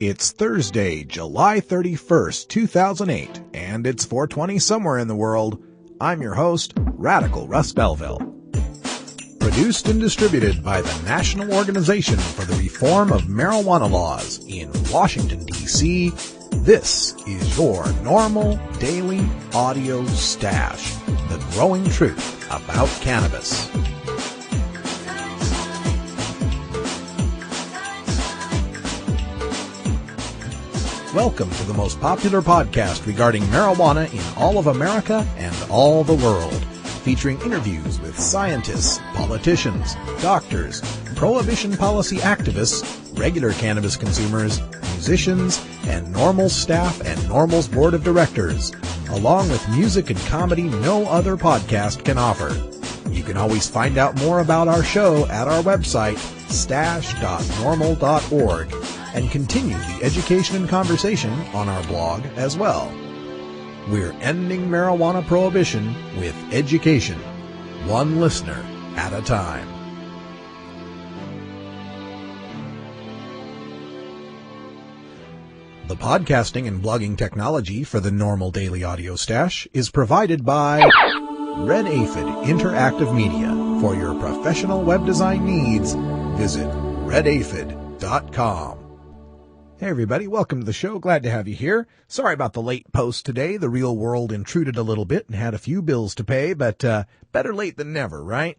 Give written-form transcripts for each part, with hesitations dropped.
It's Thursday, July 31st, 2008, and it's 4:20 somewhere in the world. I'm your host, Radical Russ Belville. Produced and distributed by the National Organization for the Reform of Marijuana Laws in Washington, D.C., this is your NORML Daily Audio Stash, the growing truth about cannabis. Welcome to the most popular podcast regarding marijuana in all of America and all the world, featuring interviews with scientists, politicians, doctors, prohibition policy activists, regular cannabis consumers, musicians, and NORML staff and NORML's board of directors, along with music and comedy no other podcast can offer. You can always find out more about our show at our website, stash.norml.org, and continue the education and conversation on our blog as well. We're ending marijuana prohibition with education, one listener at a time. The podcasting and blogging technology for the NORML Daily Audio Stash is provided by Red Aphid Interactive Media. For your professional web design needs, visit redaphid.com. Hey everybody, welcome to the show. Glad to have you here. Sorry about the late post today. The real world intruded a little bit and had a few bills to pay, but better late than never, right?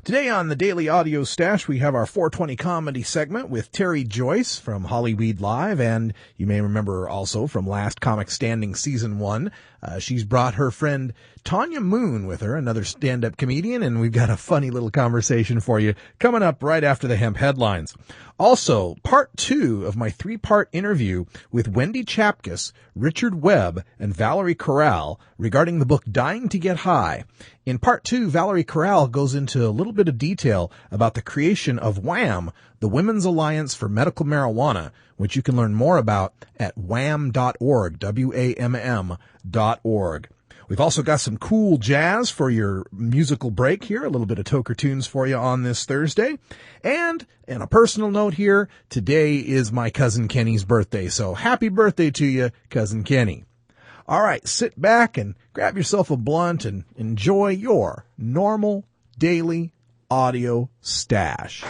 Today on the Daily Audio Stash, we have our 420 comedy segment with Terry Joyce from Hollyweed Live, and you may remember her also from Last Comic Standing Season 1. She's brought her friend Tanya Moon with her, another stand-up comedian, and we've got a funny little conversation for you coming up right after the hemp headlines. Also, part 2 of my 3-part interview with Wendy Chapkus, Richard Webb, and Valerie Corral regarding the book Dying to Get High. In part 2, Valerie Corral goes into a little bit of detail about the creation of WHAM, the Women's Alliance for Medical Marijuana, which you can learn more about at wham.org, WAMM.org. We've also got some cool jazz for your musical break here, a little bit of Toker Tunes for you on this Thursday. And on a personal note here, today is my cousin Kenny's birthday, so happy birthday to you, cousin Kenny. All right, sit back and grab yourself a blunt and enjoy your NORML Daily Audio Stash.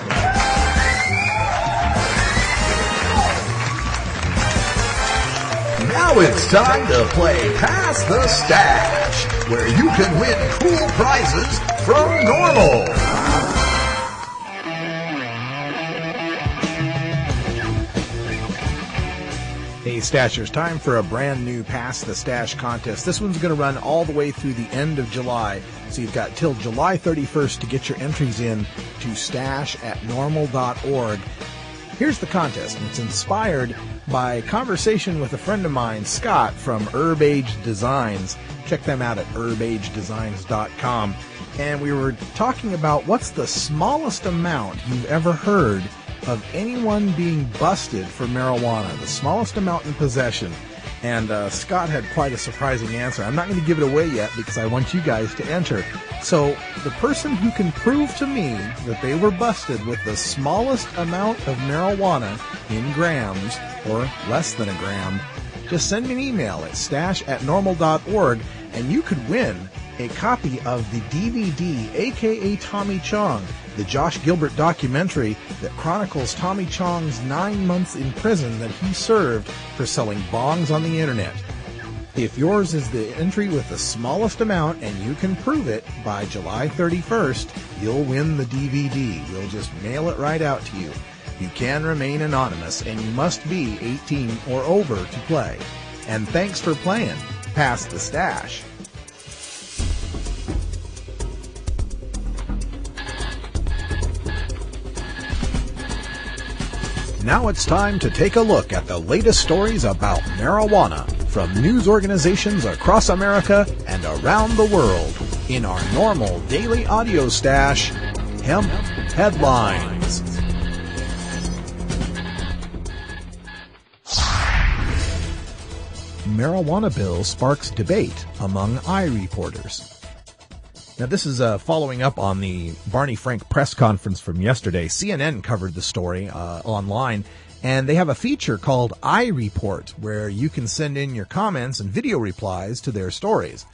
Now it's time to play Pass the Stash, where you can win cool prizes from NORML. Hey Stashers, time for a brand new Pass the Stash contest. This one's going to run all the way through the end of July, so you've got till July 31st to get your entries in to stash@norml.org. Here's the contest, and it's inspired by a conversation with a friend of mine, Scott, from Herb Age Designs. Check them out at herbagedesigns.com. And we were talking about what's the smallest amount you've ever heard of anyone being busted for marijuana, the smallest amount in possession. And Scott had quite a surprising answer. I'm not going to give it away yet because I want you guys to enter. So the person who can prove to me that they were busted with the smallest amount of marijuana in grams or less than a gram, just send me an email at stash@norml.org and you could win a copy of the DVD, aka Tommy Chong, the Josh Gilbert documentary that chronicles Tommy Chong's 9 months in prison that he served for selling bongs on the internet. If yours is the entry with the smallest amount and you can prove it by July 31st, you'll win the DVD. We'll just mail it right out to you. You can remain anonymous and you must be 18 or over to play. And thanks for playing Pass the Stash. Now it's time to take a look at the latest stories about marijuana from news organizations across America and around the world in our NORML Daily Audio Stash, Hemp Headlines. Marijuana bill sparks debate among eye reporters. Now, this is following up on the Barney Frank press conference from yesterday. CNN covered the story online, and they have a feature called iReport, where you can send in your comments and video replies to their stories.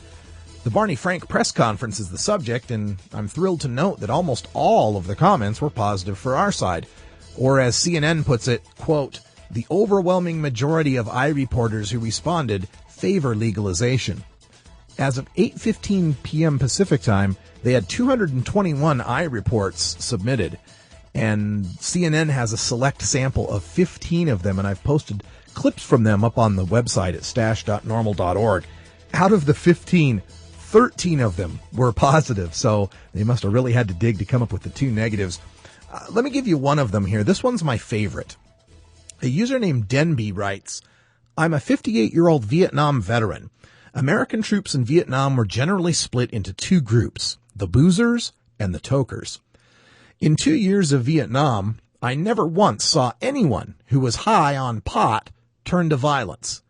The Barney Frank press conference is the subject, and I'm thrilled to note that almost all of the comments were positive for our side. Or as CNN puts it, quote, the overwhelming majority of iReporters who responded favor legalization. As of 8:15 p.m. Pacific time, they had 221 iReports submitted, and CNN has a select sample of 15 of them, and I've posted clips from them up on the website at stash.normal.org. Out of the 15, 13 of them were positive, so they must have really had to dig to come up with the two negatives. Let me give you one of them here. This one's my favorite. A user named Denby writes, I'm a 58-year-old Vietnam veteran. American troops in Vietnam were generally split into two groups, the boozers and the tokers. In 2 years of Vietnam, I never once saw anyone who was high on pot turn to violence.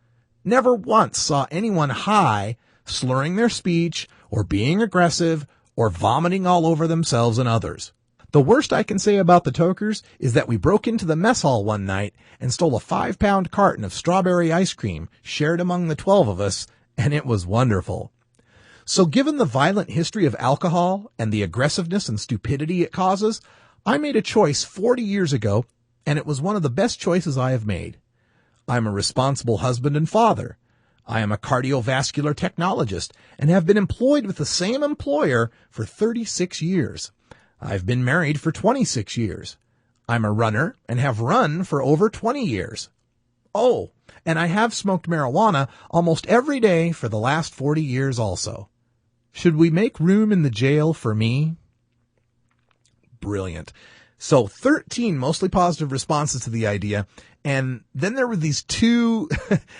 Never once saw anyone high slurring their speech or being aggressive or vomiting all over themselves and others. The worst I can say about the tokers is that we broke into the mess hall one night and stole a 5-pound carton of strawberry ice cream shared among the 12 of us, and it was wonderful. So given the violent history of alcohol and the aggressiveness and stupidity it causes, I made a choice 40 years ago, and it was one of the best choices I have made. I'm a responsible husband and father. I am a cardiovascular technologist and have been employed with the same employer for 36 years. I've been married for 26 years. I'm a runner and have run for over 20 years. Oh, and I have smoked marijuana almost every day for the last 40 years also. Should we make room in the jail for me? Brilliant. So 13 mostly positive responses to the idea. And then there were these two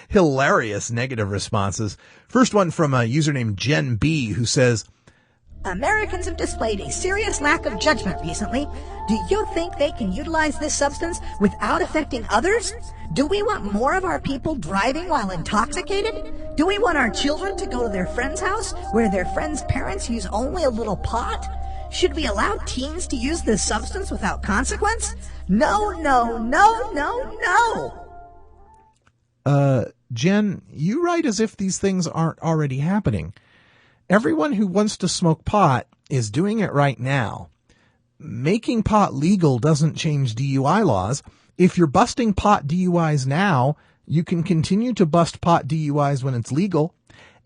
hilarious negative responses. First one from a user named Jen B, who says, Americans have displayed a serious lack of judgment recently. Do you think they can utilize this substance without affecting others? Do we want more of our people driving while intoxicated? Do we want our children to go to their friend's house where their friend's parents use only a little pot? Should we allow teens to use this substance without consequence? No, no, no, no, no. Jen, you write as if these things aren't already happening. Everyone who wants to smoke pot is doing it right now. Making pot legal doesn't change DUI laws. If you're busting pot DUIs now, you can continue to bust pot DUIs when it's legal,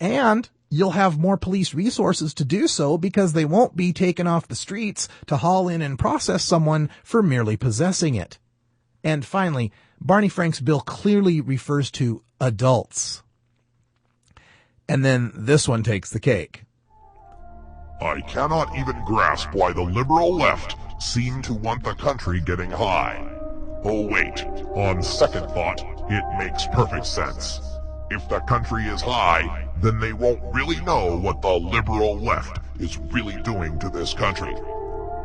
and you'll have more police resources to do so because they won't be taken off the streets to haul in and process someone for merely possessing it. And finally, Barney Frank's bill clearly refers to adults. And then this one takes the cake. I cannot even grasp why the liberal left seem to want the country getting high. Oh wait, on second thought, it makes perfect sense. If the country is high, then they won't really know what the liberal left is really doing to this country.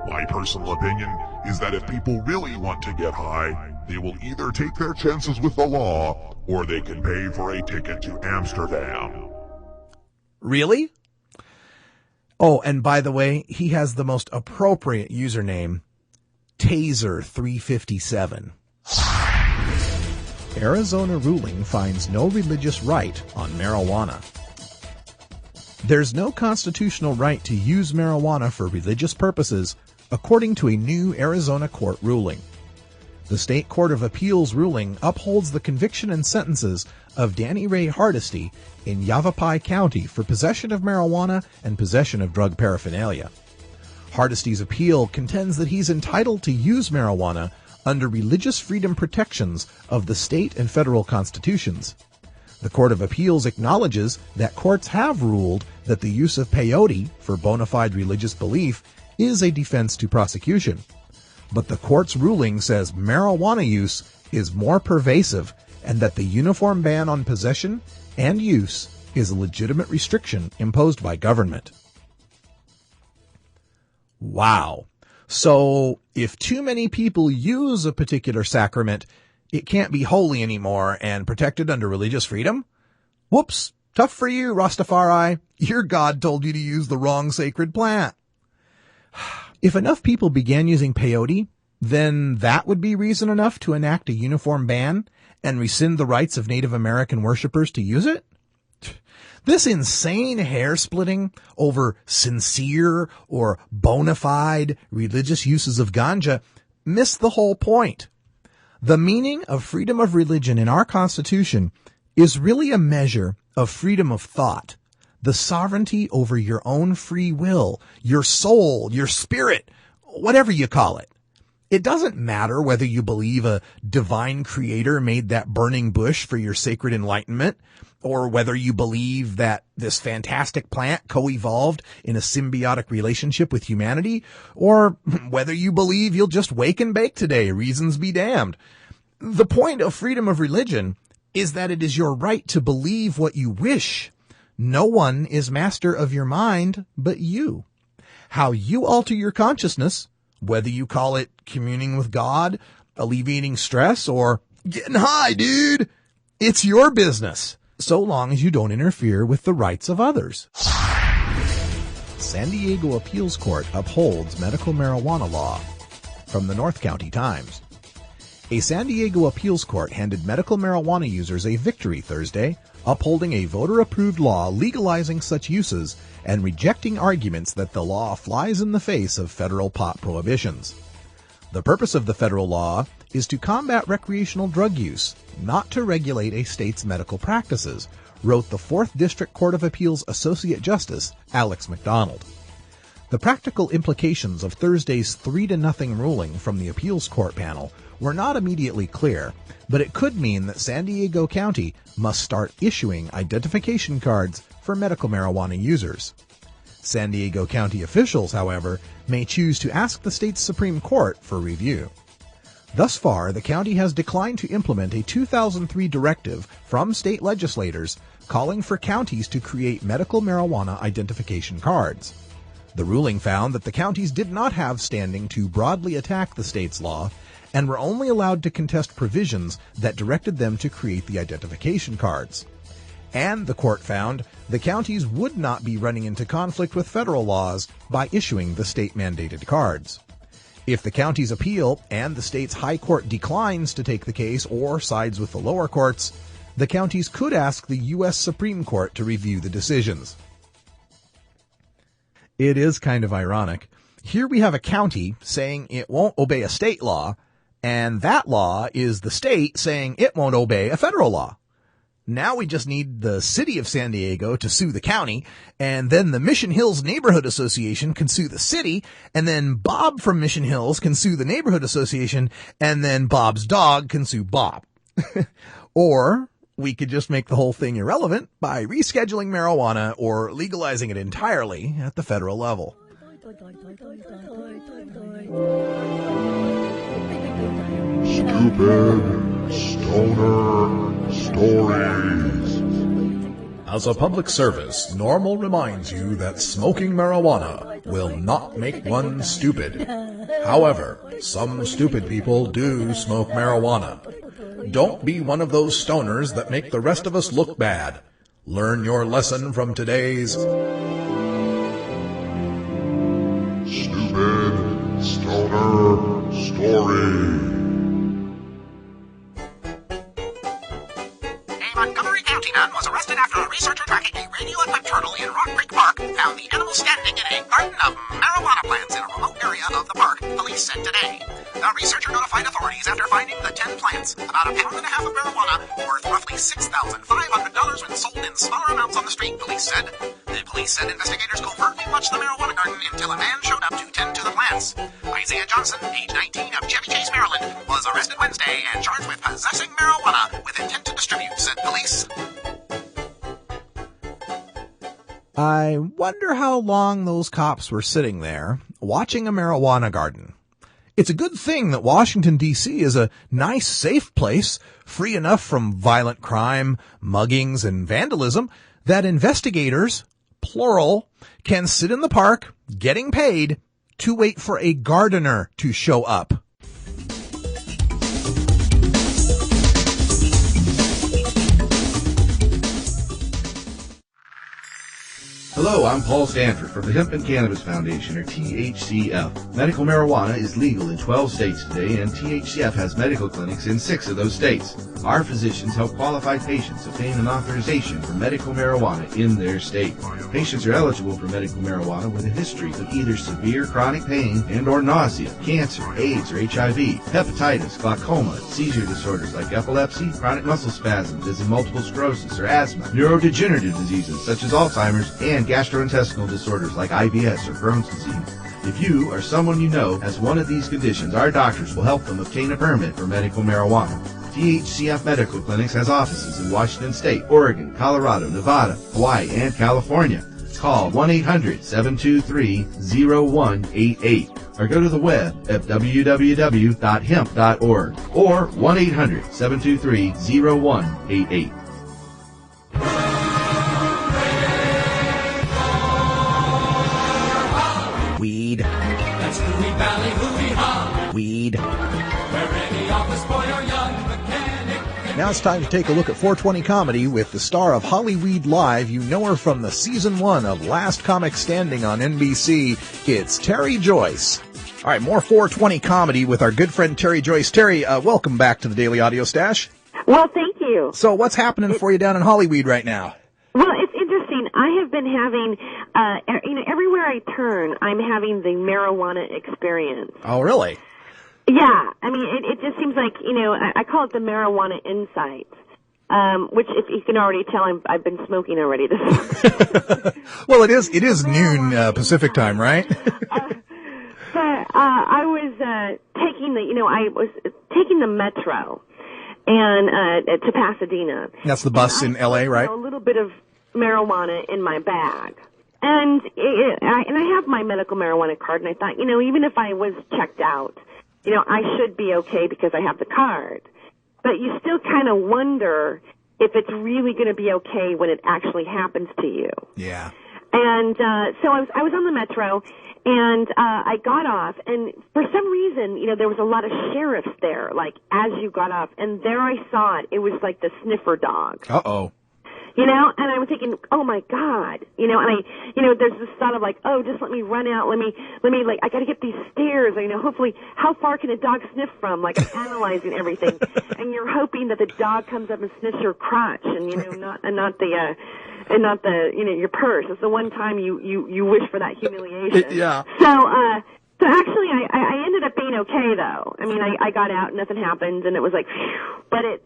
My personal opinion is that if people really want to get high, they will either take their chances with the law, or they can pay for a ticket to Amsterdam. Really? Oh, and by the way, he has the most appropriate username, Taser357. Arizona ruling finds no religious right on marijuana. There's no constitutional right to use marijuana for religious purposes, according to a new Arizona court ruling. The State Court of Appeals ruling upholds the conviction and sentences of Danny Ray Hardesty in Yavapai County for possession of marijuana and possession of drug paraphernalia. Hardesty's appeal contends that he's entitled to use marijuana under religious freedom protections of the state and federal constitutions. The Court of Appeals acknowledges that courts have ruled that the use of peyote for bona fide religious belief is a defense to prosecution. But the court's ruling says marijuana use is more pervasive and that the uniform ban on possession and use is a legitimate restriction imposed by government. Wow. So if too many people use a particular sacrament, it can't be holy anymore and protected under religious freedom? Whoops, Tough for you, Rastafari. Your God told you to use the wrong sacred plant. If enough people began using peyote, then that would be reason enough to enact a uniform ban and rescind the rights of Native American worshippers to use it? This insane hair-splitting over sincere or bona fide religious uses of ganja missed the whole point. The meaning of freedom of religion in our Constitution is really a measure of freedom of thought, the sovereignty over your own free will, your soul, your spirit, whatever you call it. It doesn't matter whether you believe a divine creator made that burning bush for your sacred enlightenment, or whether you believe that this fantastic plant co-evolved in a symbiotic relationship with humanity, or whether you believe you'll just wake and bake today, reasons be damned. The point of freedom of religion is that it is your right to believe what you wish. No one is master of your mind but you. How you alter your consciousness, whether you call it communing with God, alleviating stress, or getting high, dude, it's your business, so long as you don't interfere with the rights of others. San Diego Appeals Court upholds medical marijuana law. From the North County Times. A San Diego appeals court handed medical marijuana users a victory Thursday, upholding a voter-approved law legalizing such uses and rejecting arguments that the law flies in the face of federal pot prohibitions. The purpose of the federal law is to combat recreational drug use, not to regulate a state's medical practices, wrote the 4th District Court of Appeals Associate Justice Alex McDonald. The practical implications of Thursday's 3-0 ruling from the appeals court panel were not immediately clear, but it could mean that San Diego County must start issuing identification cards for medical marijuana users. San Diego County officials, however, may choose to ask the state's Supreme Court for review. Thus far, the county has declined to implement a 2003 directive from state legislators calling for counties to create medical marijuana identification cards. The ruling found that the counties did not have standing to broadly attack the state's law and were only allowed to contest provisions that directed them to create the identification cards. And the court found the counties would not be running into conflict with federal laws by issuing the state-mandated cards. If the counties appeal and the state's high court declines to take the case or sides with the lower courts, the counties could ask the U.S. Supreme Court to review the decisions. It is kind of ironic. Here we have a county saying it won't obey a state law, and that law is the state saying it won't obey a federal law. Now we just need the city of San Diego to sue the county, and then the Mission Hills Neighborhood Association can sue the city, and then Bob from Mission Hills can sue the neighborhood association, and then Bob's dog can sue Bob. Or we could just make the whole thing irrelevant by rescheduling marijuana or legalizing it entirely at the federal level. Stupid stoner stories. As a public service, NORML reminds you that smoking marijuana will not make one stupid. However, some stupid people do smoke marijuana. Don't be one of those stoners that make the rest of us look bad. Learn your lesson from today's Stupid stoner story. Montgomery County man was arrested after a researcher tracking a radioactive turtle in Rock Creek Park found the animal standing in a garden of marijuana plants in a remote area of the park, police said today. The researcher notified authorities after finding the 10 plants, about a pound and a half of marijuana, worth roughly $6,500 when sold in smaller amounts on the street, police said. The police said investigators covertly watched the marijuana garden until a man showed up to tend to the plants. Isaiah Johnson, age 19, of Chevy Chase, Maryland, was arrested Wednesday and charged with possessing marijuana with intent to distribute, said police. I wonder how long those cops were sitting there watching a marijuana garden. It's a good thing that Washington, D.C. is a nice, safe place, free enough from violent crime, muggings, and vandalism, that investigators, plural, can sit in the park, getting paid, to wait for a gardener to show up. Hello, I'm Paul Stanford from the Hemp and Cannabis Foundation, or THCF. Medical marijuana is legal in 12 states today, and THCF has medical clinics in 6 of those states. Our physicians help qualified patients obtain an authorization for medical marijuana in their state. Patients are eligible for medical marijuana with a history of either severe chronic pain and or nausea, cancer, AIDS or HIV, hepatitis, glaucoma, seizure disorders like epilepsy, chronic muscle spasms as in multiple sclerosis or asthma, neurodegenerative diseases such as Alzheimer's, and gastrointestinal disorders like IBS or Crohn's disease. If you or someone you know has one of these conditions, our doctors will help them obtain a permit for medical marijuana. THCF Medical Clinics has offices in Washington State, Oregon, Colorado, Nevada, Hawaii, and California. Call 1-800-723-0188 or go to the web at www.hemp.org or 1-800-723-0188. Weed. That's the Weed Valley hoo-hee-ha. Weed. Where any office boy or young mechanic. Now it's time to take a look at 420 Comedy with the star of Hollyweed Live. You know her from the season 1 of Last Comic Standing on NBC. It's Terry Joyce. All right, more 420 Comedy with our good friend Terry Joyce. Terry, welcome back to the Daily Audio Stash. Well, thank you. So what's happening for you down in Hollyweed right now? Well, it's interesting. I have been having, everywhere I turn, I'm having the marijuana experience. Oh, really? Yeah. I mean, it just seems like, I call it the marijuana insight, which, if you can already tell, I've been smoking already this Well, it is noon Pacific time, right? I was taking the metro and to Pasadena. That's the bus in L.A., right? A little bit of marijuana in my bag. And I have my medical marijuana card, and I thought, even if I was checked out, I should be okay because I have the card. But you still kind of wonder if it's really going to be okay when it actually happens to you. Yeah. And so I was on the metro, and I got off, and for some reason, there was a lot of sheriffs there, like, as you got off, and there I saw it. It was like the sniffer dog. Uh-oh. And I was thinking, oh my God, and there's this thought of like, oh, just let me run out, let me, like, I gotta get these stairs, hopefully, how far can a dog sniff from? Like, I'm analyzing everything, and you're hoping that the dog comes up and sniffs your crotch, and, not the, your purse. It's the one time you wish for that humiliation. Yeah. So actually, I ended up being okay, though. I mean, I got out, nothing happened, and it was like, phew, but it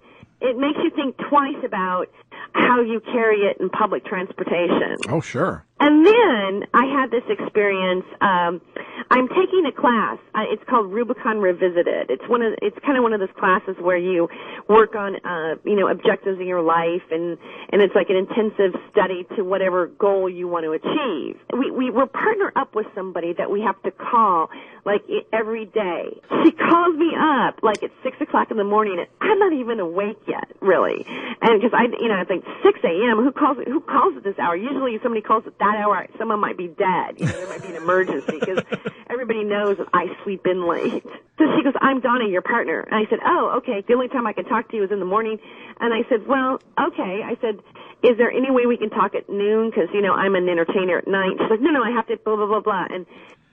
makes you think twice about how you carry it in public transportation. Oh, sure. And then I had this experience. I'm taking a class. It's called Rubicon Revisited. It's kind of one of those classes where you work on, objectives in your life, and it's like an intensive study to whatever goal you want to achieve. We're partner up with somebody that we have to call like every day. She calls me up like at 6:00 in the morning, and I'm not even awake yet, really. And because I think 6 a.m. Who calls at this hour? Usually somebody calls at that hour, someone might be dead. There might be an emergency because everybody knows that I sleep in late. So she goes, I'm Donna, your partner. And I said, oh, okay. The only time I can talk to you is in the morning. And I said, well, okay. I said, is there any way we can talk at noon? Because, I'm an entertainer at night. She's like, no, I have to blah, blah, blah, blah. And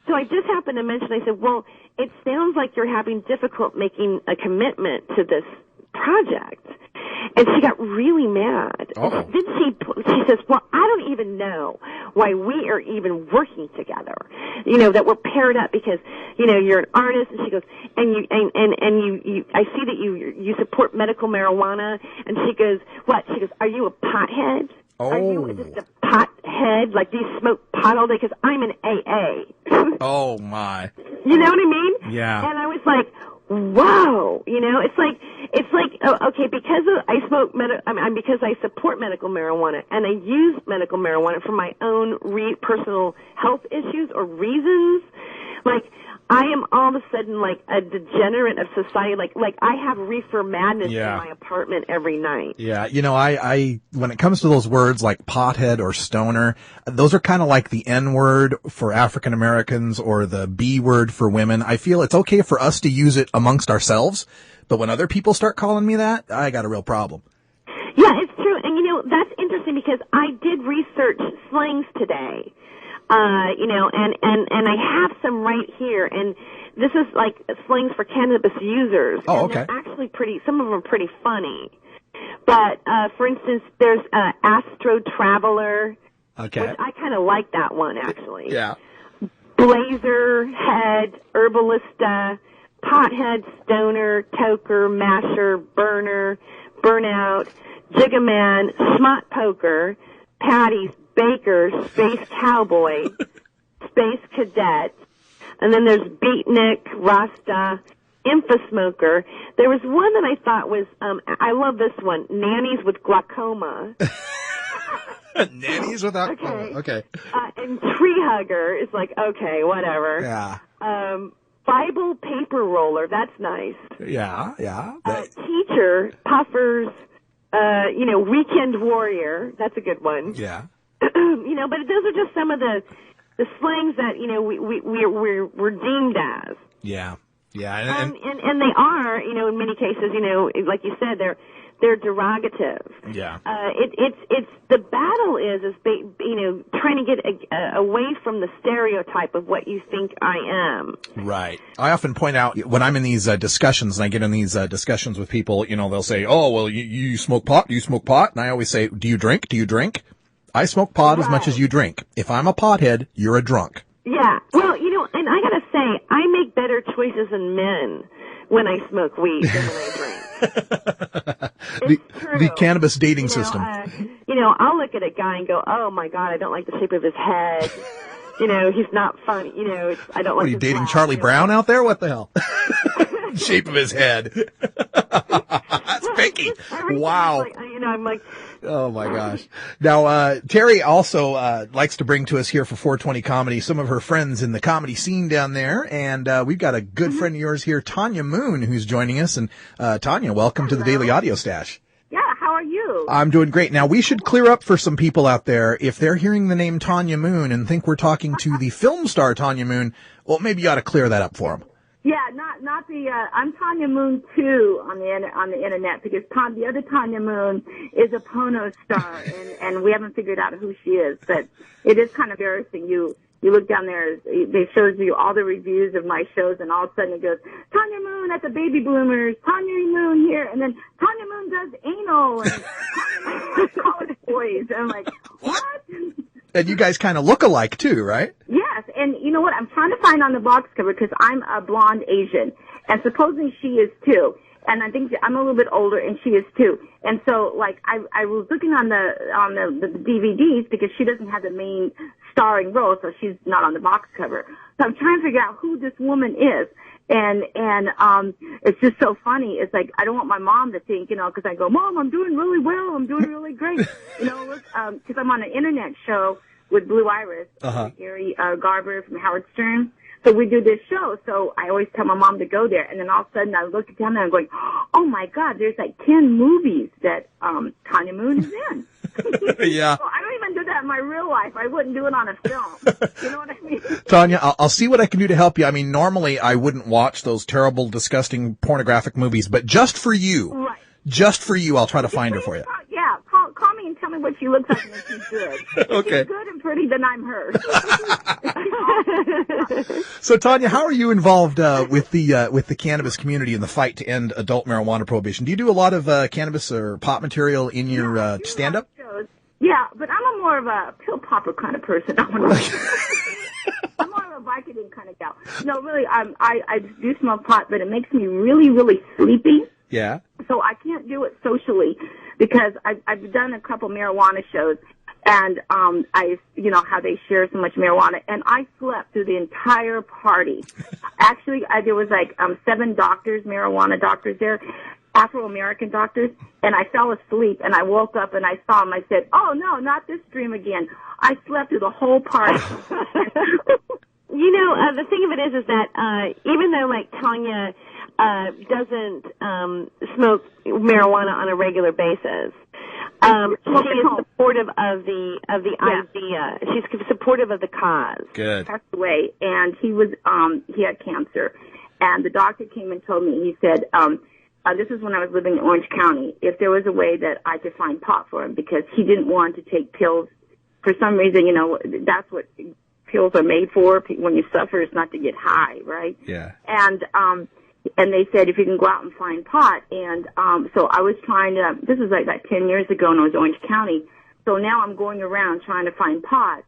so I just happened to mention, I said, well, it sounds like you're having difficult making a commitment to this project. And she got really mad. Oh. Then she says, well, I don't even know why we are even working together. That we're paired up because, you're an artist. And she goes, and you I see that you support medical marijuana. And she goes, what? She goes, are you a pothead? Oh. Are you just a pothead? Like, do you smoke pot all day? Because I'm an AA. Oh, my. You know what I mean? Yeah. And I was like, whoa, it's like, okay, because because I support medical marijuana and I use medical marijuana for my own personal health issues or reasons, like, I am all of a sudden like a degenerate of society. Like I have reefer madness in my apartment every night. Yeah. I when it comes to those words like pothead or stoner, those are kind of like the N word for African Americans or the B word for women. I feel it's okay for us to use it amongst ourselves, but when other people start calling me that, I got a real problem. Yeah, it's true. And that's interesting because I did research slangs today. And I have some right here, and this is like slangs for cannabis users. Oh, and okay. They're actually some of them are pretty funny. But, for instance, there's, Astro Traveler. Okay. Which I kind of like that one, actually. Yeah. Blazer, head, herbalista, pothead, stoner, toker, masher, burner, burnout, jiggaman, smut poker, patties, baker, space cowboy, space cadet, and then there's beatnik, rasta, infosmoker. There was one that I thought was, I love this one, nannies with glaucoma. Nannies without... Okay. Okay. And tree hugger is like, okay, whatever. Yeah. Bible paper roller, that's nice. Yeah, yeah. Teacher, puffers, weekend warrior, that's a good one. Yeah. But those are just some of the slangs that, we're deemed as. Yeah. Yeah. And they are, in many cases, like you said, they're derogative. Yeah. It's the battle is trying to get away from the stereotype of what you think I am. Right. I often point out when I'm in these discussions, and I get in these discussions with people, they'll say, "Oh, well, you smoke pot? Do you smoke pot?" And I always say, "Do you drink? Do you drink?" I smoke pot as much as you drink. If I'm a pothead, you're a drunk. Yeah. Well, and I gotta say, I make better choices than men when I smoke weed than when I drink. The cannabis dating system. I'll look at a guy and go, "Oh my God, I don't like the shape of his head. He's not funny. I don't like." What are you dating, Charlie Brown out there? What the hell? Shape of his head. That's fakey. Wow. I'm like. Oh my gosh. Now, Terry also, likes to bring to us here for 420 Comedy some of her friends in the comedy scene down there. And, we've got a good friend of yours here, Tanya Moon, who's joining us. And, Tanya, welcome to the Daily Audio Stash. Yeah, how are you? I'm doing great. Now, we should clear up for some people out there. If they're hearing the name Tanya Moon and think we're talking to the film star Tanya Moon, well, maybe you ought to clear that up for them. Yeah, not the. I'm Tanya Moon too on the internet because the other Tanya Moon is a porno star, and we haven't figured out who she is. But it is kind of embarrassing. You look down there, they shows you all the reviews of my shows, and all of a sudden it goes Tanya Moon at the Baby Bloomers, Tanya Moon here, and then Tanya Moon does anal and Tanya Moon with college boys. And I'm like, what? And you guys kind of look alike too, right? Yes, and you know what? I'm trying to find on the box cover because I'm a blonde Asian, and supposedly she is too. And I think I'm a little bit older, and she is too. And so, like, I was looking on the DVDs because she doesn't have the main starring role, so she's not on the box cover. So I'm trying to figure out who this woman is. And it's just so funny. It's like, I don't want my mom to think, because I go, "Mom, I'm doing really well. I'm doing really great." Because I'm on an internet show with Blue Iris, Gary Garber from Howard Stern. So we do this show. So I always tell my mom to go there. And then all of a sudden I look down there and I'm going, "Oh my God, there's like 10 movies that, Tanya Moon is in." Yeah. So I don't even do that in my real life. I wouldn't do it on a film. You know what I mean? Tanya, I'll see what I can do to help you. I mean, normally I wouldn't watch those terrible, disgusting, pornographic movies, but just for you. Right. Just for you, I'll try to find her for you. Yeah, call me and tell me what she looks like and if she's good. If Okay. she's good and pretty, then I'm her. So, Tanya, how are you involved with the cannabis community in the fight to end adult marijuana prohibition? Do you do a lot of cannabis or pot material in your stand-up? Yeah, but I'm more of a pill popper kind of person. I'm more of a Vicodin kind of gal. No, really, I do smoke pot, but it makes me really, really sleepy. Yeah. So I can't do it socially because I've done a couple marijuana shows, and how they share so much marijuana, and I slept through the entire party. Actually, there was like 7 marijuana doctors there, Afro-American doctors, and I fell asleep, and I woke up and I saw them. I said, "Oh no, not this dream again." I slept through the whole party. The thing of it is that even though like Tanya doesn't smoke marijuana on a regular basis, she is supportive of the idea. She's supportive of the cause. Good. Passed away, and he had cancer, and the doctor came and told me. He said, this is when I was living in Orange County, if there was a way that I could find pot for him, because he didn't want to take pills. For some reason, that's what pills are made for. When you suffer, it's not to get high, right? Yeah. And they said if you can go out and find pot. And so I was trying to, this was like 10 years ago, and I was Orange County. So now I'm going around trying to find pot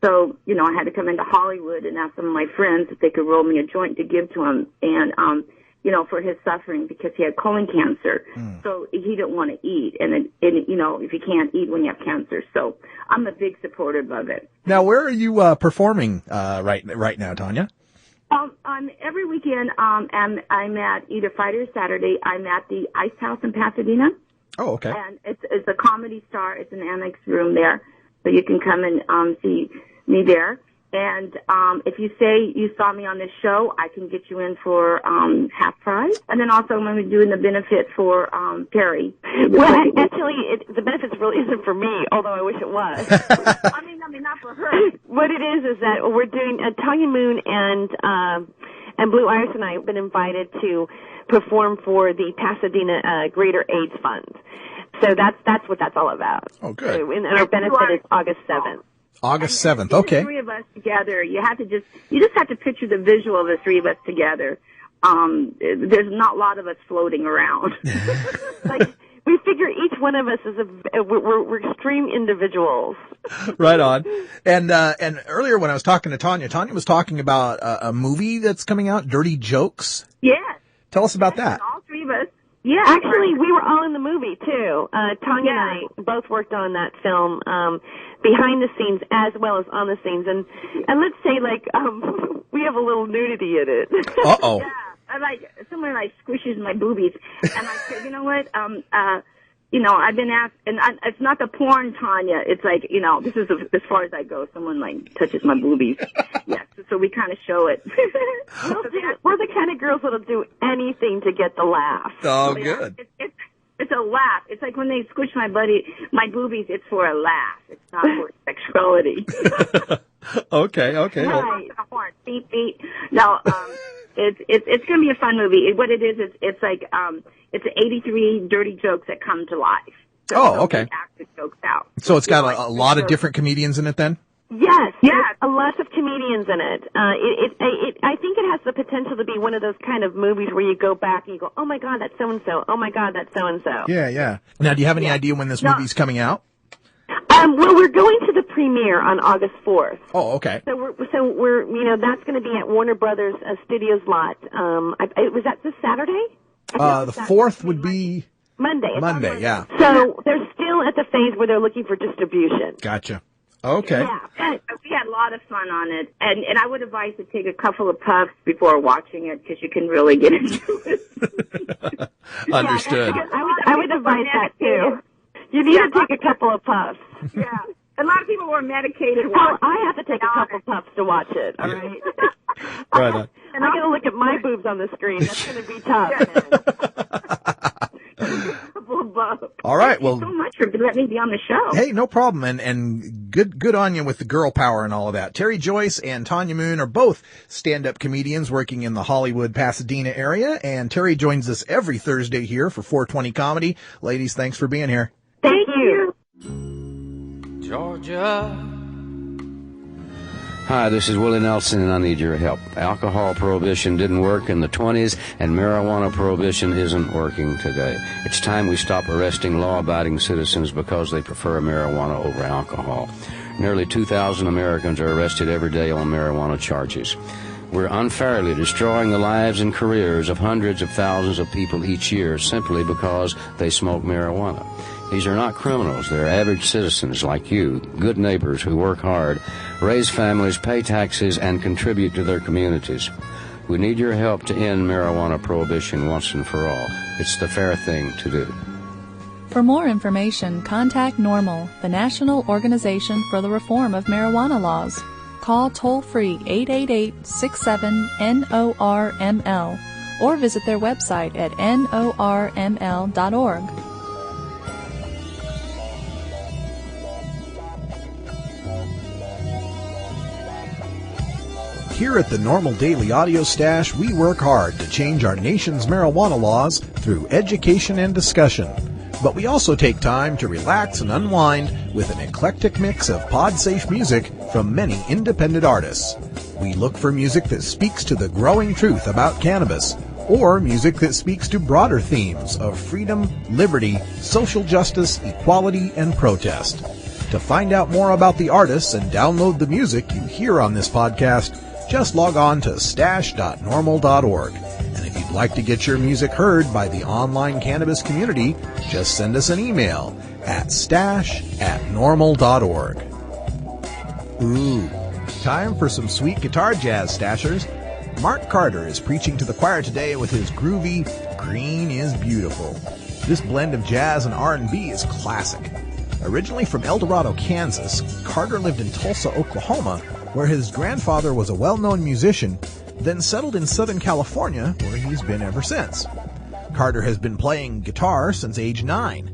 so, I had to come into Hollywood and ask some of my friends if they could roll me a joint to give to him. And, for his suffering, because he had colon cancer. So he didn't want to eat. And if you can't eat when you have cancer. So I'm a big supporter of it. Now, where are you performing right now, Tanya? Every weekend, I'm at either Friday or Saturday. I'm at the Ice House in Pasadena. Oh, okay. And it's a Comedy Star. It's an annex room there. So you can come and see me there. And if you say you saw me on this show, I can get you in for half price. And then also I'm going to be doing the benefit for Perry. Well, actually, the benefits really isn't for me, although I wish it was. I mean, not for her. What it is that we're doing, Tanya Moon and Blue Iris and I have been invited to perform for the Pasadena Greater AIDS Fund. So that's what that's all about. Oh, good. So, and our benefit is August 7th. August 7th. Okay. The three of us together. You just have to picture the visual of the three of us together. There's not a lot of us floating around. We figure each one of us is we're extreme individuals. Right on. And earlier when I was talking to Tanya was talking about a movie that's coming out, Dirty Jokes. Yes. Tell us about that. All three of us. Yeah. Actually, we were all in the movie too. Tanya and I both worked on that film, behind the scenes as well as on the scenes, and let's say we have a little nudity in it. Uh-oh. Yeah. Someone squishes my boobies, and I said, you know what? I've been asked, and it's not the porn, Tanya. It's this is as far as I go. Someone touches my boobies. Yes. So we kind of show it. We're the kind of girls that'll do anything to get the laugh. Oh, good. It's a laugh. It's like when they squish my boobies, it's for a laugh. It's not for sexuality. Okay. Right. Beep, beep. No, it's going to be a fun movie. What it is, it's 83 dirty jokes that come to life. So okay. Act the jokes out. So it's got a lot of different comedians in it then? Yes, a lot of comedians in it. I think it has the potential to be one of those kind of movies where you go back and you go, oh my God, that's so-and-so. Oh my God, that's so-and-so. Yeah. Now, do you have any idea when this movie's coming out? Well, we're going to the premiere on August 4th. Oh, okay. So we're that's going to be at Warner Brothers Studios lot. Was that this Saturday? The 4th would be Monday. Monday, yeah. So they're still at the phase where they're looking for distribution. Gotcha. Okay. Yeah, we had a lot of fun on it, and I would advise to take a couple of puffs before watching it because you can really get into it. Understood. I would advise that too. You need to take a couple of puffs. Yeah. A lot of people were medicated. Oh, I have to take a couple puffs to watch it, all right? Right on. And I'm going to look at my boobs on the screen. That's going to be tough. All right. Well, thank you so much for letting me be on the show. Hey, no problem. And good on you with the girl power and all of that. Terry Joyce and Tanya Moon are both stand-up comedians working in the Hollywood, Pasadena area. And Terry joins us every Thursday here for 420 Comedy. Ladies, thanks for being here. Thank you. Georgia. Hi, this is Willie Nelson, and I need your help. Alcohol prohibition didn't work in the 20s, and marijuana prohibition isn't working today. It's time we stop arresting law-abiding citizens because they prefer marijuana over alcohol. Nearly 2,000 Americans are arrested every day on marijuana charges. We're unfairly destroying the lives and careers of hundreds of thousands of people each year simply because they smoke marijuana. These are not criminals. They're average citizens like you, good neighbors who work hard, raise families, pay taxes, and contribute to their communities. We need your help to end marijuana prohibition once and for all. It's the fair thing to do. For more information, contact NORML, the National Organization for the Reform of Marijuana Laws. Call toll-free 888-67-NORML or visit their website at norml.org. Here at the Normal Daily Audio Stash, we work hard to change our nation's marijuana laws through education and discussion. But we also take time to relax and unwind with an eclectic mix of pod-safe music from many independent artists. We look for music that speaks to the growing truth about cannabis, or music that speaks to broader themes of freedom, liberty, social justice, equality, and protest. To find out more about the artists and download the music you hear on this podcast, just log on to stash.normal.org. And if you'd like to get your music heard by the online cannabis community, just send us an email at stash@normal.org. Ooh, time for some sweet guitar jazz, Stashers. Mark Carter is preaching to the choir today with his groovy Green is Beautiful. This blend of jazz and R&B is classic. Originally from El Dorado, Kansas, Carter lived in Tulsa, Oklahoma, where his grandfather was a well-known musician, then settled in Southern California, where he's been ever since. Carter has been playing guitar since age 9.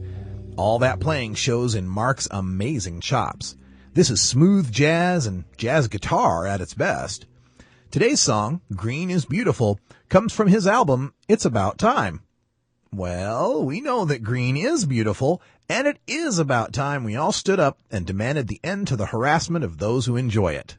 All that playing shows in Mark's amazing chops. This is smooth jazz and jazz guitar at its best. Today's song, Green is Beautiful, comes from his album, It's About Time. Well, we know that green is beautiful, and it is about time we all stood up and demanded the end to the harassment of those who enjoy it.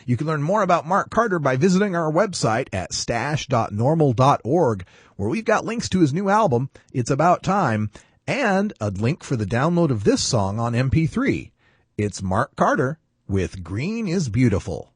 You can learn more about Mark Carter by visiting our website at stash.normal.org, where we've got links to his new album, It's About Time, and a link for the download of this song on MP3. It's Mark Carter with Green is Beautiful.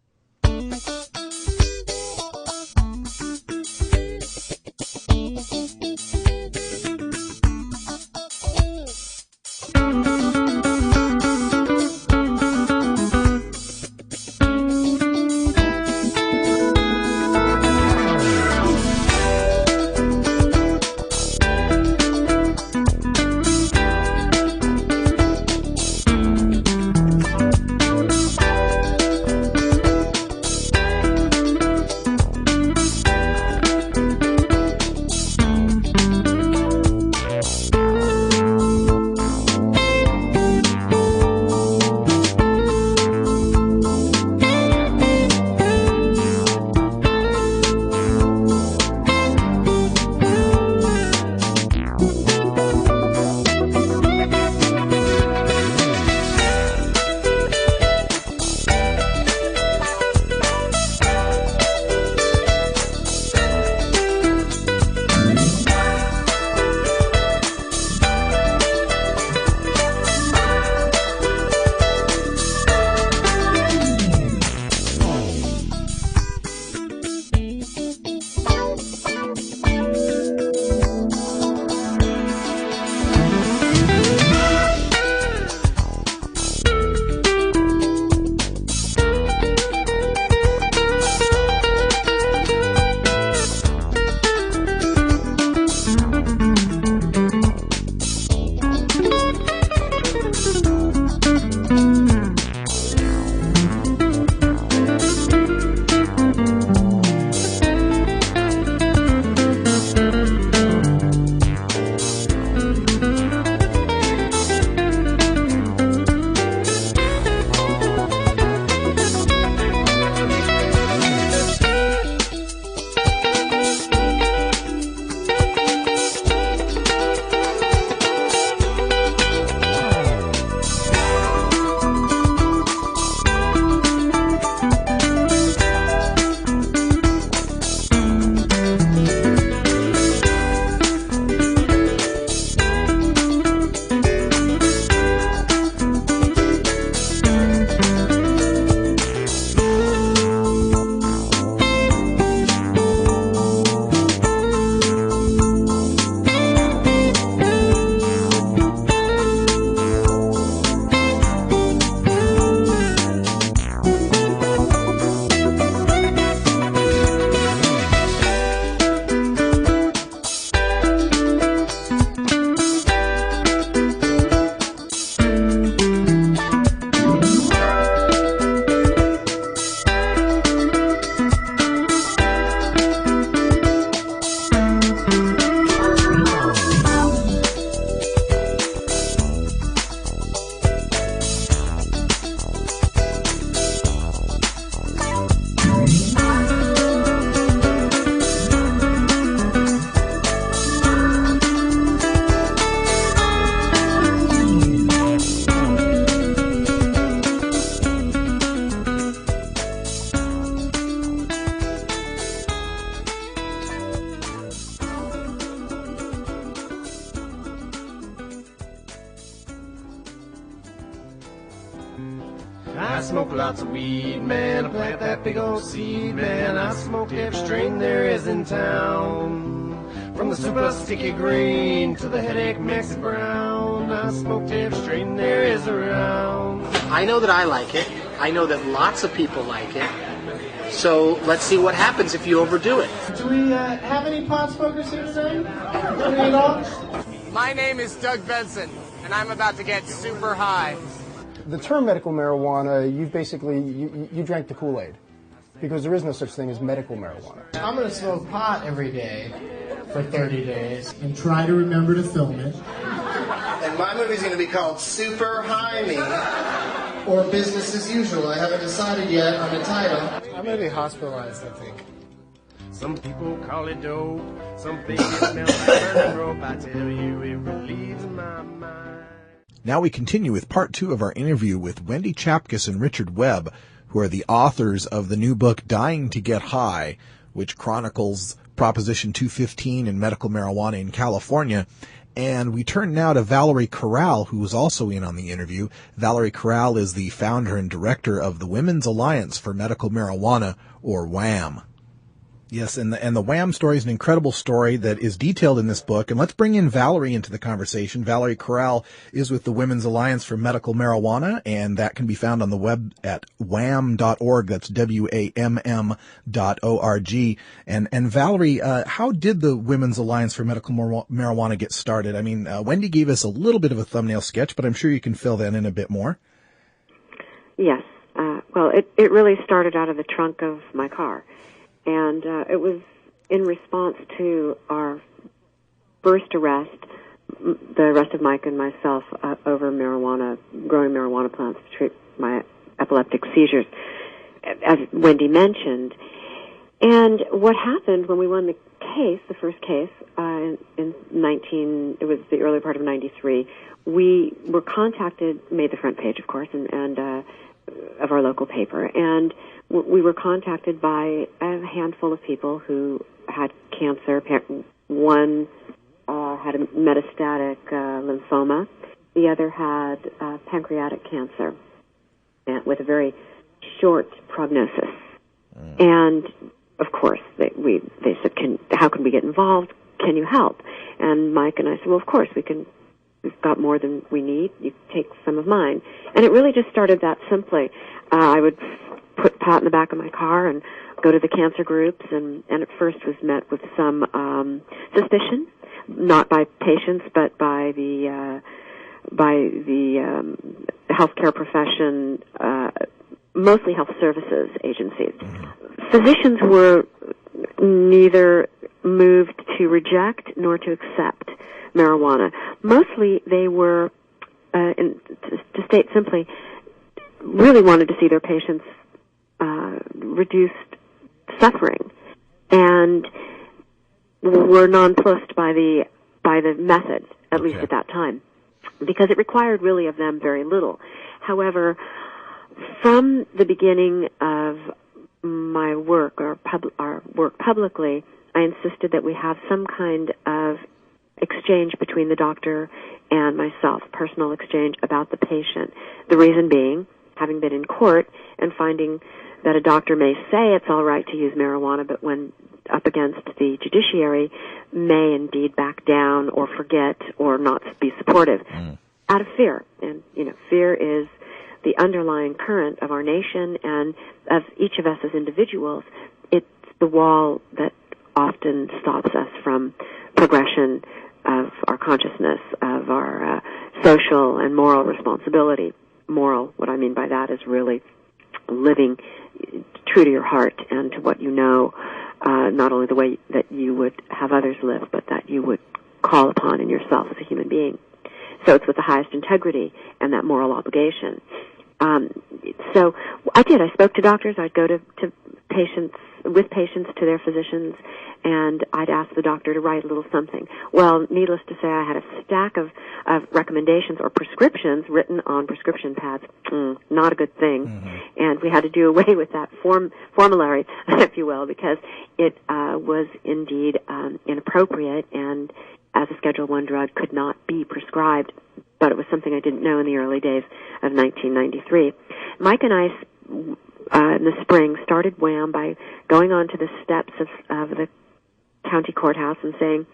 I smoke lots of weed, man. I plant that big old seed, man. I smoke every strain there is in town. From the super sticky green to the headache Mexican brown. I smoked every strain there is around. I know that I like it. I know that lots of people like it. So let's see what happens if you overdo it. Do we have any pot smokers here today? Any at all? My name is Doug Benson, and I'm about to get super high. The term medical marijuana, you drank the Kool-Aid, because there is no such thing as medical marijuana. I'm going to smoke pot every day for 30 days and try to remember to film it. And my movie's going to be called Super High Me. Or Business as Usual. I haven't decided yet on the title. I'm going to be hospitalized, I think. Some people call it dope. Some think it smells like burning rope. I tell you, it relieves my mind. Now we continue with part 2 of our interview with Wendy Chapkus and Richard Webb, who are the authors of the new book Dying to Get High, which chronicles Proposition 215 and medical marijuana in California. And we turn now to Valerie Corral, who was also in on the interview. Valerie Corral is the founder and director of the Women's Alliance for Medical Marijuana, or WAM. Yes, and the WAM story is an incredible story that is detailed in this book. And let's bring in Valerie into the conversation. Valerie Corral is with the Women's Alliance for Medical Marijuana, and that can be found on the web at wam.org. That's WAMM.org. And Valerie, how did the Women's Alliance for Medical Marijuana get started? I mean, Wendy gave us a little bit of a thumbnail sketch, but I'm sure you can fill that in a bit more. Yes. Well, it really started out of the trunk of my car. And it was in response to our first arrest, the arrest of Mike and myself over growing marijuana plants to treat my epileptic seizures, as Wendy mentioned. And what happened when we won the case, the first case, it was the early part of 93, we were contacted, made the front page, of course, and of our local paper, and we were contacted by a handful of people who had cancer. One had a metastatic lymphoma. The other had pancreatic cancer with a very short prognosis. And, of course, they said, how can we get involved? Can you help? And Mike and I said, well, of course, we've got more than we need. You take some of mine. And it really just started that simply. I would put pot in the back of my car and go to the cancer groups, and at first was met with some suspicion, not by patients, but by the healthcare profession, mostly health services agencies. Physicians were neither moved to reject nor to accept marijuana. Mostly they were, to state simply, really wanted to see their patients reduced suffering, and were nonplussed by the method, at least at that time, because it required really of them very little. However, from the beginning of my work, our work publicly, I insisted that we have some kind of exchange between the doctor and myself, personal exchange about the patient. The reason being, having been in court and finding that a doctor may say it's all right to use marijuana, but when up against the judiciary, may indeed back down or forget or not be supportive out of fear. And, fear is the underlying current of our nation and of each of us as individuals. It's the wall that often stops us from progression of our consciousness, of our social and moral responsibility. Moral, what I mean by that is really living true to your heart and to what you know, not only the way that you would have others live, but that you would call upon in yourself as a human being. So it's with the highest integrity and that moral obligation. So I did. I spoke to doctors. I'd go to patients, with patients to their physicians, and I'd ask the doctor to write a little something. Well, needless to say, I had a stack of recommendations or prescriptions written on prescription pads. Not a good thing. And we had to do away with that formulary, if you will, because it was indeed inappropriate, and as a Schedule I drug could not be prescribed thought it was something I didn't know in the early days of 1993. Mike and I, in the spring, started WHAM by going onto the steps of the county courthouse and saying,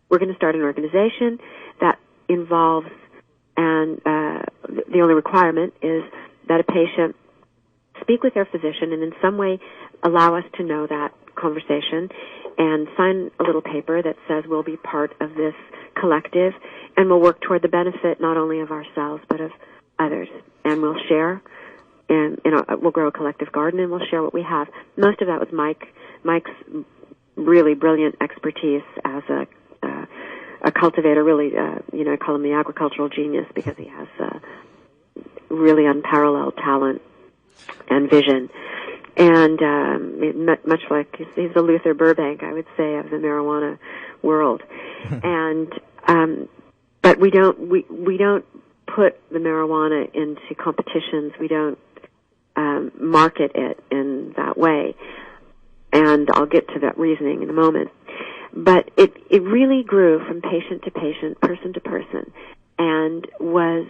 we're going to start an organization that involves, and the only requirement is that a patient speak with their physician and in some way allow us to know that conversation and sign a little paper that says we'll be part of this collective and we'll work toward the benefit not only of ourselves but of others. And we'll share, and we'll grow a collective garden and we'll share what we have. Most of that was Mike's really brilliant expertise as a cultivator, really, I call him the agricultural genius because he has really unparalleled talent and vision. And much like he's the Luther Burbank, I would say, of the marijuana world. And but we don't put the marijuana into competitions. We don't market it in that way. And I'll get to that reasoning in a moment. But it really grew from patient to patient, person to person, and was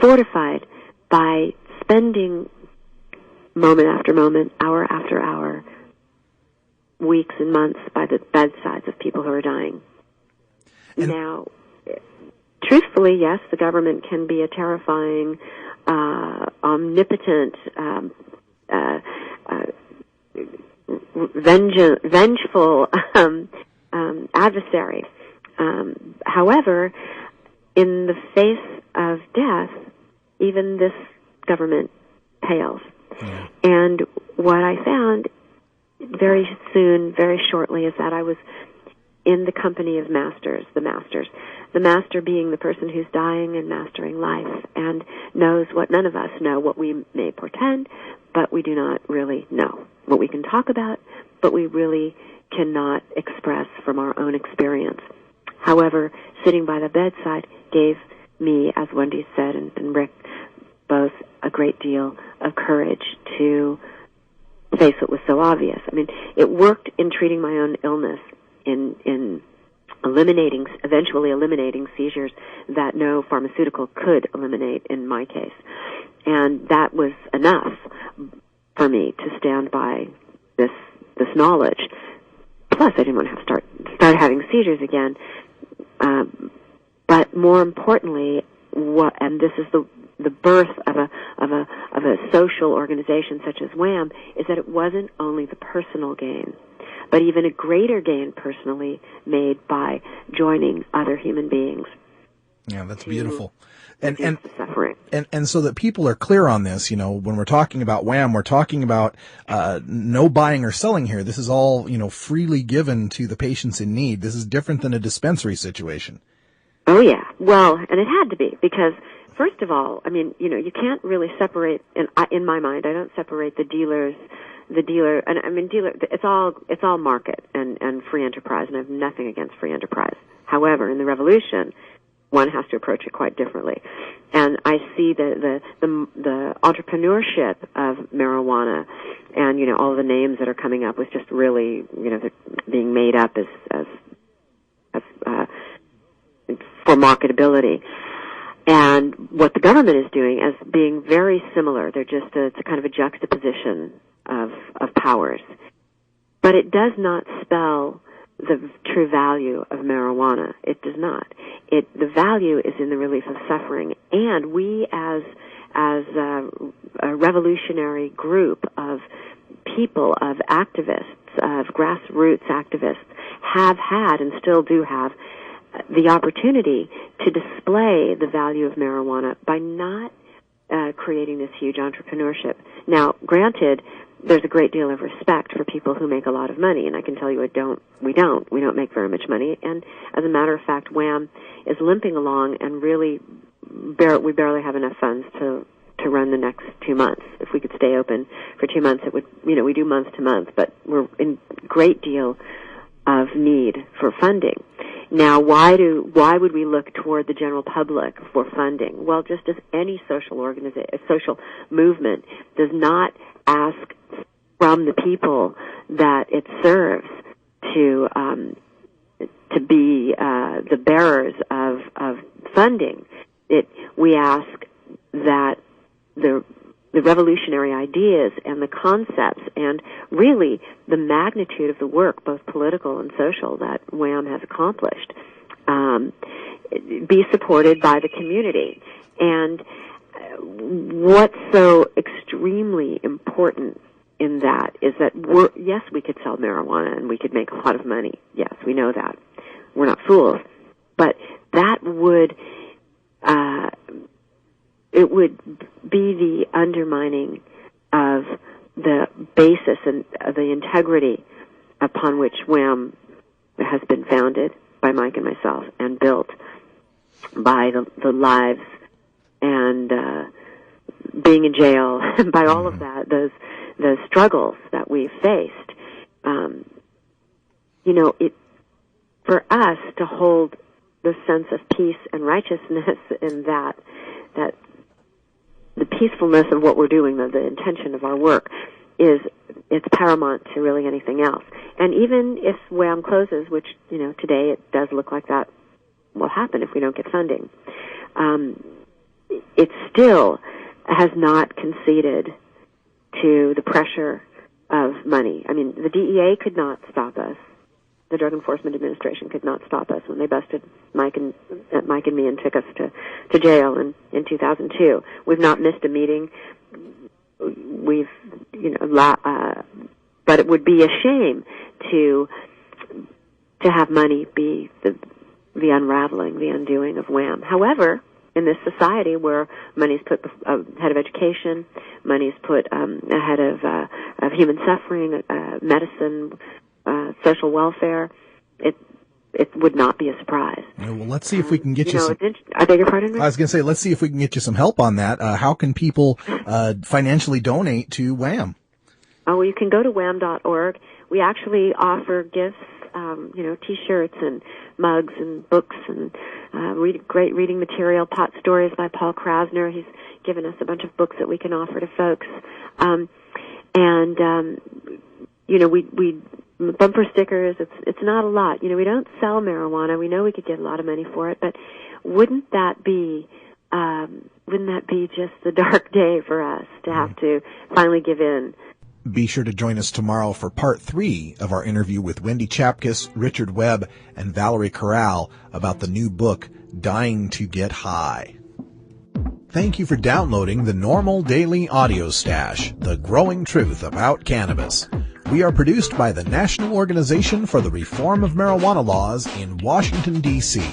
fortified by spending moment after moment, hour after hour, weeks and months by the bedsides of people who are dying. Now, truthfully, yes, the government can be a terrifying, omnipotent, vengeful adversary. However, in the face of death, even this government pales. And what I found very soon, very shortly, is that I was in the company of masters, the master being the person who's dying and mastering life and knows what none of us know, what we may portend, but we do not really know, what we can talk about, but we really cannot express from our own experience. However, sitting by the bedside gave me, as Wendy said, and Rick, both a great deal of courage to face what was so obvious. I mean, it worked in treating my own illness, in eventually eliminating seizures that no pharmaceutical could eliminate in my case. And that was enough for me to stand by this knowledge. Plus, I didn't want to start having seizures again. But more importantly, and this is the birth of a social organization such as WHAM, is that it wasn't only the personal gain, but even a greater gain personally made by joining other human beings. Yeah, that's beautiful. And suffering. And so that people are clear on this, when we're talking about WHAM, we're talking about no buying or selling here. This is all, freely given to the patients in need. This is different than a dispensary situation. Oh, yeah. Well, and it had to be, because first of all, I mean, you can't really separate, in my mind, I don't separate the dealer, and I mean, it's all market and free enterprise, and I have nothing against free enterprise. However, in the revolution, one has to approach it quite differently. And I see the entrepreneurship of marijuana and, all the names that are coming up with just really, they're being made up as for marketability. And what the government is doing as being very similar. They're just it's a kind of a juxtaposition of powers. But it does not spell the true value of marijuana. It does not. The value is in the relief of suffering. And we as a revolutionary group of people, of activists, of grassroots activists, have had and still do have the opportunity to display the value of marijuana by not creating this huge entrepreneurship. Now, granted, there's a great deal of respect for people who make a lot of money, and I can tell you we don't make very much money. And as a matter of fact, WHAM is limping along, and really we barely have enough funds to run the next 2 months. If we could stay open for 2 months, it would, we do month to month, but we're in great deal of need for funding. Now, why would we look toward the general public for funding? Well, just as any social social movement does not ask from the people that it serves to be the bearers of funding, we ask that the revolutionary ideas and the concepts and really the magnitude of the work, both political and social, that WHAM has accomplished, be supported by the community. And what's so extremely important in that is that yes, we could sell marijuana and we could make a lot of money. Yes, we know that. We're not fools. But that would, it would be the undermining of the basis and the integrity upon which WHAM has been founded by Mike and myself and built by the lives and being in jail, by all of that, the struggles that we've faced. For us to hold the sense of peace and righteousness in that the peacefulness of what we're doing, the intention of our work, it's paramount to really anything else. And even if WHAM closes, which, today it does look like that will happen if we don't get funding, it still has not conceded to the pressure of money. I mean, the DEA could not stop us. The Drug Enforcement Administration could not stop us when they busted Mike and me and took us to jail in 2002. We've not missed a meeting. We've, but it would be a shame to have money be the unraveling, the undoing of WHAM. However, in this society where money's put ahead of education, money's put ahead of human suffering, medicine, social welfare, it would not be a surprise. Well, let's see if we can get you some... I beg your pardon? I was going to say, let's see if we can get you some help on that. How can people financially donate to WHAM? Oh, well, you can go to wham.org. We actually offer gifts, T-shirts and mugs and books and great reading material, Pot Stories by Paul Krasner. He's given us a bunch of books that we can offer to folks. We bumper stickers, it's not a lot. We don't sell marijuana. We know we could get a lot of money for it, but wouldn't that be just the dark day for us to have to finally give in? Be sure to join us tomorrow for part 3 of our interview with Wendy Chapkus, Richard Webb, and Valerie Corral about the new book, Dying to Get High. Thank you for downloading the NORML Daily Audio Stash, the growing truth about cannabis. We are produced by the National Organization for the Reform of Marijuana Laws in Washington, D.C.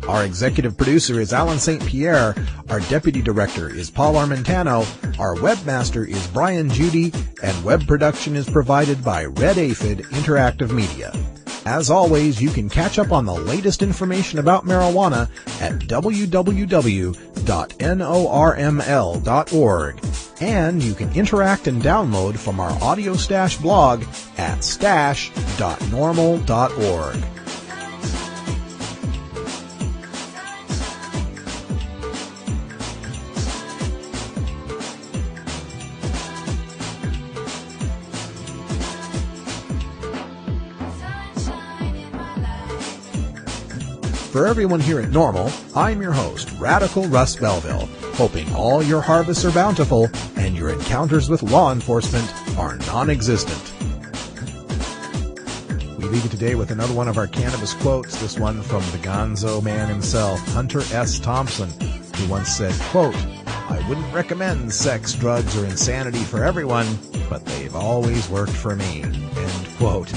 Our executive producer is Alan St. Pierre. Our deputy director is Paul Armentano. Our webmaster is Brian Judy. And web production is provided by Red Aphid Interactive Media. As always, you can catch up on the latest information about marijuana at www.norml.org. And you can interact and download from our Audio Stash blog at stash.norml.org. For everyone here at NORML, I'm your host, Radical Russ Belville, hoping all your harvests are bountiful and your encounters with law enforcement are non-existent. We leave you today with another one of our cannabis quotes, this one from the gonzo man himself, Hunter S. Thompson, who once said, quote, "I wouldn't recommend sex, drugs, or insanity for everyone, but they've always worked for me." End quote.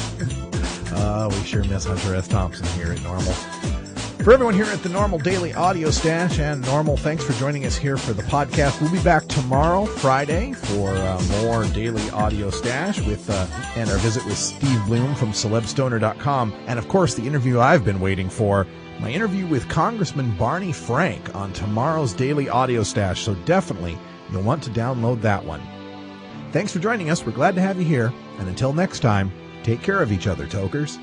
We sure miss Hunter S. Thompson here at NORML. For everyone here at the NORML Daily Audio Stash and NORML, thanks for joining us here for the podcast. We'll be back tomorrow, Friday, for more Daily Audio Stash and our visit with Steve Bloom from celebstoner.com. And, of course, the interview I've been waiting for, my interview with Congressman Barney Frank on tomorrow's Daily Audio Stash. So definitely you'll want to download that one. Thanks for joining us. We're glad to have you here. And until next time, take care of each other, tokers.